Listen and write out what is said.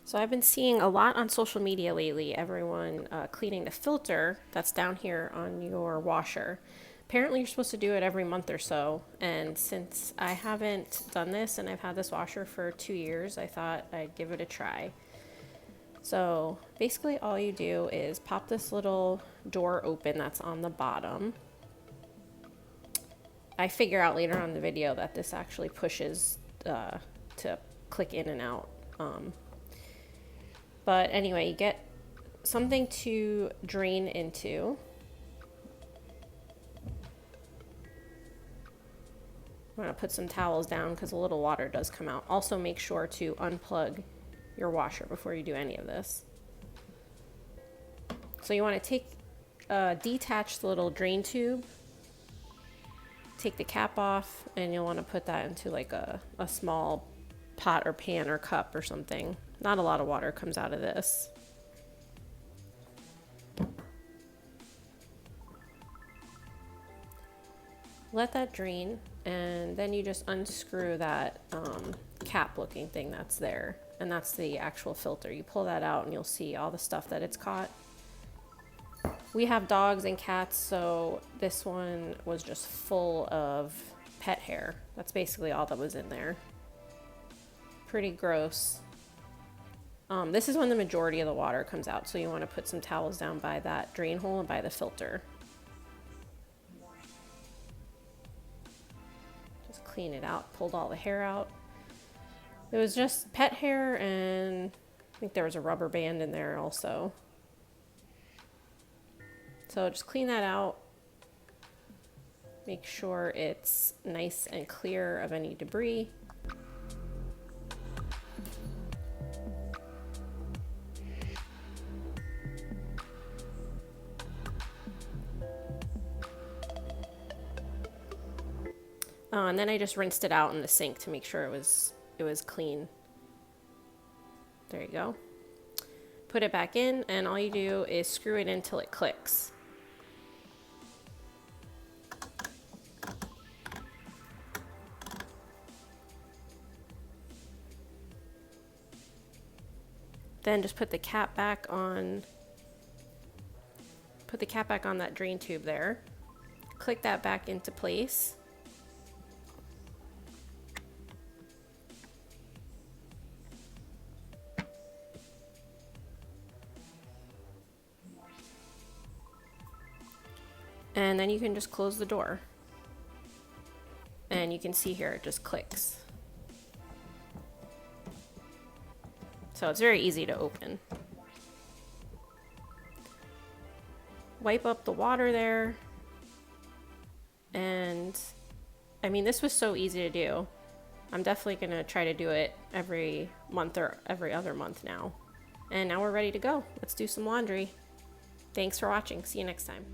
So I've been seeing a lot on social media lately, everyone cleaning the filter that's down here on your washer. Apparently you're supposed to do it every month or so, and since I haven't done this and I've had this washer for 2 years, I thought I'd give it a try. So basically all you do is pop this little door open that's on the bottom. I figure out later on in the video that this actually pushes to click in and out. But anyway, you get something to drain into. I'm going to put some towels down because a little water does come out. Also make sure to unplug your washer before you do any of this. So you want to detach the little drain tube, take the cap off, and you'll want to put that into like a small pot or pan or cup or something. Not a lot of water comes out of this. Let that drain, and then you just unscrew that cap looking thing that's there, and that's the actual filter. You pull that out and you'll see all the stuff that it's caught. We have dogs and cats, so this one was just full of pet hair. That's basically all that was in there. Pretty gross. This is when the majority of the water comes out, so you want to put some towels down by that drain hole and by the filter. Just clean it out, pulled all the hair out. It was just pet hair, and I think there was a rubber band in there also. So just clean that out. Make sure it's nice and clear of any debris. And then I just rinsed it out in the sink to make sure it was clean. There you go. Put it back in, and all you do is screw it in until it clicks. Then just put the cap back on. Put the cap back on that drain tube there. Click that back into place. And then you can just close the door. And you can see here it just clicks. So it's very easy to open. Wipe up the water there. And I mean, this was so easy to do. I'm definitely gonna try to do it every month or every other month now. And now we're ready to go. Let's do some laundry. Thanks for watching. See you next time.